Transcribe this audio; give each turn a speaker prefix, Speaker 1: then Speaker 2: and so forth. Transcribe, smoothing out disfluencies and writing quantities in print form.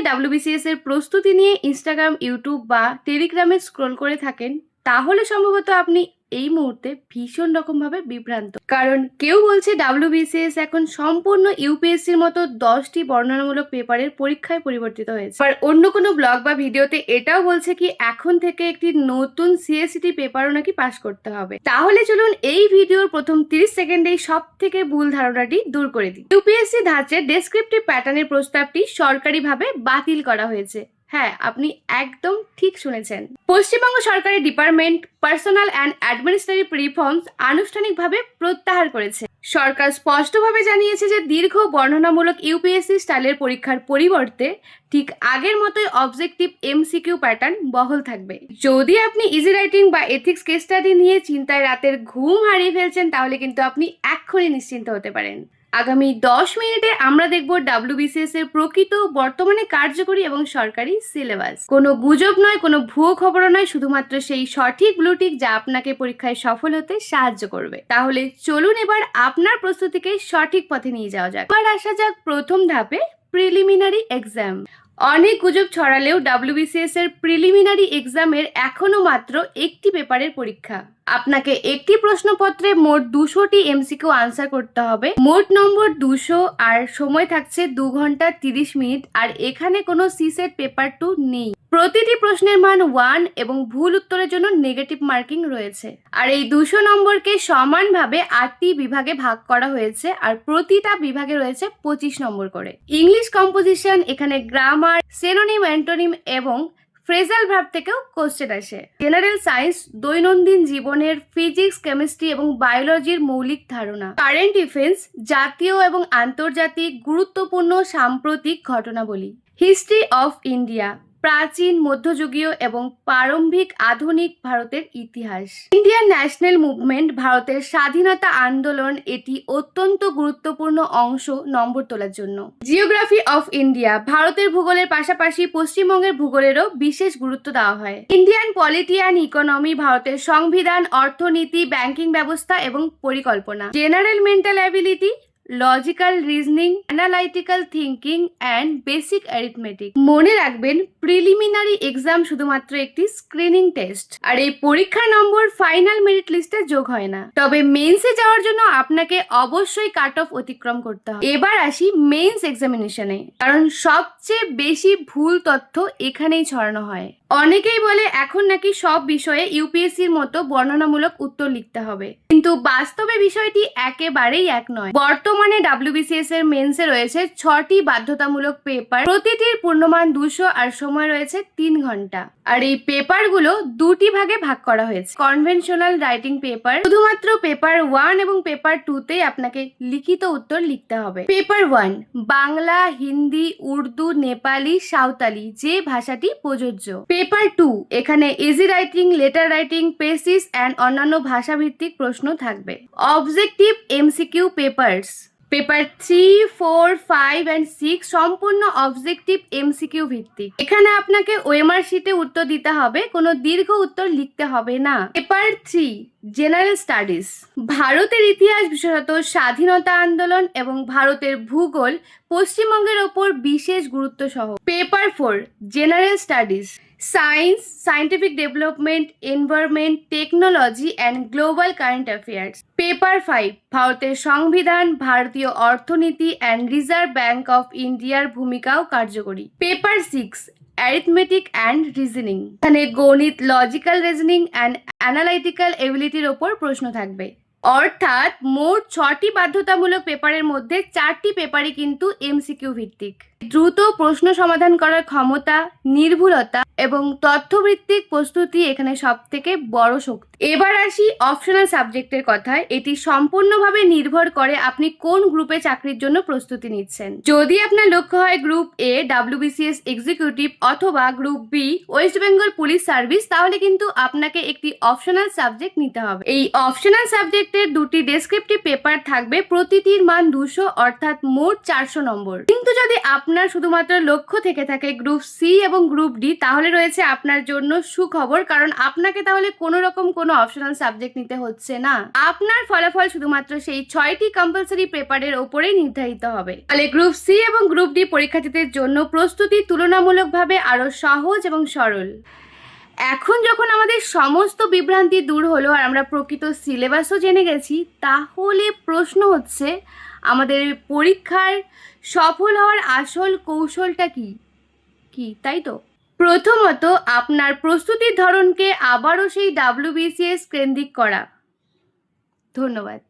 Speaker 1: WBCS এর প্রস্তুতি নিয়ে ইনস্টাগ্রাম, ইউটিউব বা টেলিগ্রামে স্ক্রল করে থাকেন, তাহলে সম্ভবত আপনি এই মুহূর্তে ভীষণ রকমভাবে বিভ্রান্ত। কারণ কেউ বলছে ডাব্লিউবিসিএস এখন সম্পূর্ণ ইউপিএসসির মতো 10টি বর্ণনামূলক পেপারের পরীক্ষায় পরিবর্তিত হয়েছে। আর অন্য কোনো ব্লগ বা ভিডিওতে এটাও বলছে কি এখন থেকে একটি নতুন সিএসসিটি পেপারও নাকি পাস করতে হবে। তাহলে চলুন এই ভিডিওর প্রথম 30 সেকেন্ডেই সব থেকে ভুল ধারণাটি দূর করে দিই। ইউপিএসসি ধাঁচের ডেসক্রিপটিভ প্যাটার্নের প্রস্তাবটি সরকারিভাবে বাতিল করা হয়েছে। হ্যাঁ, আপনি একদম ঠিক শুনেছেন। পশ্চিমবঙ্গ সরকারের department personal and administrative reforms আনুষ্ঠানিকভাবে প্রত্যাহার করেছে। সরকার স্পষ্টভাবে জানিয়েছে যে দীর্ঘ বর্ণনামূলক ইউপিএসসি স্টাইলের পরীক্ষার পরিবর্তে ঠিক আগের মতোই অবজেক্টিভ এমসিকিউ প্যাটার্ন বহাল থাকবে। যদি আপনি ইজি রাইটিং বা এথিক্স কেস স্টাডি নিয়ে চিন্তায় রাতের ঘুম হারিয়ে ফেলছেন, তাহলে কিন্তু আপনি এক্ষুনি নিশ্চিন্ত হতে পারেন। আগামী 10 মিনিটে আমরা দেখব ডাব্লিউবিসিএস এর প্রকৃত বর্তমানে কার্যকরী এবং সরকারি সিলেবাস। কোনো গুজব নয়, কোনো ভুয়ো খবরও নয়, শুধুমাত্র সেই সঠিক ব্লুটিক যা আপনাকে পরীক্ষায় সফল হতে সাহায্য করবে। তাহলে চলুন এবার আপনার প্রস্তুতিকে সঠিক পথে নিয়ে যাওয়া যাক। এবার আসা যাক প্রথম ধাপে, প্রিলিমিনারি এক্সাম। অনেক গুজব ছড়ালেও ডাব্লিউবিসিএস এর প্রিলিমিনারি এক্সামের এখনো মাত্র একটি পেপারের পরীক্ষা। আপনাকে একটি প্রশ্নপত্রে মোট 200টি এমসিকিউ আনসার করতে হবে। মোট নম্বর 200 আর সময় থাকছে 2 ঘন্টা 30 মিনিট। আর এখানে কোনো সিসেট পেপার 2 নেই। প্রতিটি প্রশ্নের মান 1 এবং ভুল উত্তরের জন্য নেগেটিভ মার্কিং রয়েছে। আর এই 200 নম্বরকে সমানভাবে 8টি বিভাগে ভাগ করা হয়েছে আর প্রতিটা বিভাগে রয়েছে 25 নম্বর করে। ইংলিশ কম্পোজিশন, এখানে গ্রামার, সিনোনিম, অ্যান্টোনিম এবং ফ্রেজাল ভার্ব থেকেও কোশ্চেন আসে। জেনারেল সায়েন্স, দৈনন্দিন জীবনের ফিজিক্স, কেমিস্ট্রি এবং বায়োলজির মৌলিক ধারণা। কারেন্ট ইভেন্টস, জাতীয় এবং আন্তর্জাতিক গুরুত্বপূর্ণ সাম্প্রতিক ঘটনাবলী। হিস্ট্রি অফ ইন্ডিয়া, প্রাচীন, মধ্যযুগীয় এবং প্রারম্ভিক আধুনিক ভারতের ইতিহাস। ইন্ডিয়ান ন্যাশনাল মুভমেন্ট, ভারতের স্বাধীনতা আন্দোলন, এটি অত্যন্ত গুরুত্বপূর্ণ অংশ নম্বর তোলার জন্য। জিওগ্রাফি অফ ইন্ডিয়া, ভারতের ভূগোলের পাশাপাশি পশ্চিমবঙ্গের ভূগোলেরও বিশেষ গুরুত্ব দেওয়া হয়। ইন্ডিয়ান পলিটি অ্যান্ড ইকোনমি, ভারতের সংবিধান, অর্থনীতি, ব্যাংকিং ব্যবস্থা এবং পরিকল্পনা। General mental ability, logical reasoning, analytical thinking and basic arithmetic. মনে রাখবেন, প্রিলিমিনারি এক্সাম শুধুমাত্র একটি স্ক্রিনিং টেস্ট, আর এই পরীক্ষার নম্বর ফাইনাল মেরিট লিস্টে যোগ হয় না। তবে মেন্সে যাওয়ার জন্য আপনাকে অবশ্যই কাট অফ অতিক্রম করতে হবে। এবার আসি মেন্স এক্সামিনেশনে, কারণ সবচেয়ে বেশি ভুল তথ্য এখানেই ছড়ানো হয়। অনেকেই বলে এখন নাকি সব বিষয়ে ইউপিএসসির মতো বর্ণনামূলক উত্তর লিখতে হবে, কিন্তু বাস্তবে বিষয়টি একেবারেই এক নয়। বর্তমানে ডাব্লিউবিসিএস এর মেন্সে রয়েছে 6টি বাধ্যতামূলক পেপার, প্রতিটির পূর্ণমান 200 আর সময় রয়েছে 3 ঘন্টা। আর এই পেপারগুলো 2টি ভাগে ভাগ করা হয়েছে। কনভেনশনাল রাইটিং পেপার, শুধুমাত্র পেপার 1 এবং পেপার 2তেই আপনাকে লিখিত উত্তর লিখতে হবে। পেপার 1 বাংলা, হিন্দি, উর্দু, নেপালি, সাঁওতালি, যে ভাষাটি প্রযোজ্য। পেপার 2 এখানে easy writing, letter writing, পেসিস and অন্যান্য ভাষাভিত্তিক প্রশ্ন থাকবে। Objective MCQ papers, paper 3, 4, 5 and 6 সম্পূর্ণ অবজেক্টিভ এমসিকিউ ভিত্তিক। এখানে আপনাকে ওএমআর শিটে উত্তর দিতে হবে, কোনো দীর্ঘ উত্তর লিখতে হবে না। পেপার 3 জেনারেল স্টাডিজ, ভারতের ইতিহাস, বিশেষত স্বাধীনতা আন্দোলন এবং ভারতের ভূগোল, পশ্চিমবঙ্গের ওপর বিশেষ গুরুত্ব সহ। Paper 4 general studies, science, scientific development, environment, technology and global current affairs. Paper 5 ভারতের সংবিধান, ভারতীয় অর্থনীতি অ্যান্ড রিজার্ভ ব্যাংক অফ ইন্ডিয়ার ভূমিকাও কার্যকরী। পেপার 6 অ্যারিথমেটিক অ্যান্ড রিজনিং, এখানে গণিত, লজিক্যাল রিজনিং অ্যান্ড অ্যানালাইটিক্যাল এবিলিটির ওপর প্রশ্ন থাকবে। অর্থাৎ মোট 6টি বাধ্যতামূলক পেপারের মধ্যে 4টি পেপারই কিন্তু এমসিকিউ ভিত্তিক। দ্রুত প্রশ্ন সমাধান করার ক্ষমতা, নির্ভুলতা এবং তথ্যভিত্তিক প্রস্তুতি এখানে সবথেকে বড় শক্তি। এবার আসি অপশনাল সাবজেক্টের কথায়। এটি সম্পূর্ণভাবে নির্ভর করে আপনি কোন গ্রুপে চাকরির জন্য প্রস্তুতি নিচ্ছেন। যদি আপনার লক্ষ্য হয় গ্রুপ এ ডাব্লিউবিসিএস এক্সিকিউটিভ অথবা group B West Bengal police service, তাহলে কিন্তু আপনাকে একটি অপশনাল সাবজেক্ট নিতে হবে। এই অপশনাল সাবজেক্টের 2টি ডেসক্রিপটিভ পেপার থাকবে, প্রতিটির মান 200 অর্থাৎ মোট 400 নম্বর। কিন্তু যদি আপনার শুধুমাত্র লক্ষ্য থেকে থাকে গ্রুপ সি এবং গ্রুপ ডি, তাহলে রয়েছে আপনার জন্য সুখবর, কারণ আপনাকে তাহলে কোনো রকম কোনো কোনো অপশনাল সাবজেক্ট নিতে হচ্ছে না। আপনার ফলাফল শুধুমাত্র সেই 6টি কম্পালসারি পেপারের ওপরেই নির্ধারিত হবে। ফলে গ্রুপ সি এবং গ্রুপ ডি পরীক্ষার্থীদের জন্য প্রস্তুতি তুলনামূলকভাবে আরও সহজ এবং সরল। এখন যখন আমাদের সমস্ত বিভ্রান্তি দূর হলো আর আমরা প্রকৃত সিলেবাসও জেনে গেছি, তাহলে প্রশ্ন হচ্ছে আমাদের পরীক্ষার সফল হওয়ার আসল কৌশলটা কি তাই তো? প্রথমত, আপনার প্রস্তুতির ধরনকে আবারও সেই WBCS কেন্দ্রিক করা। ধন্যবাদ।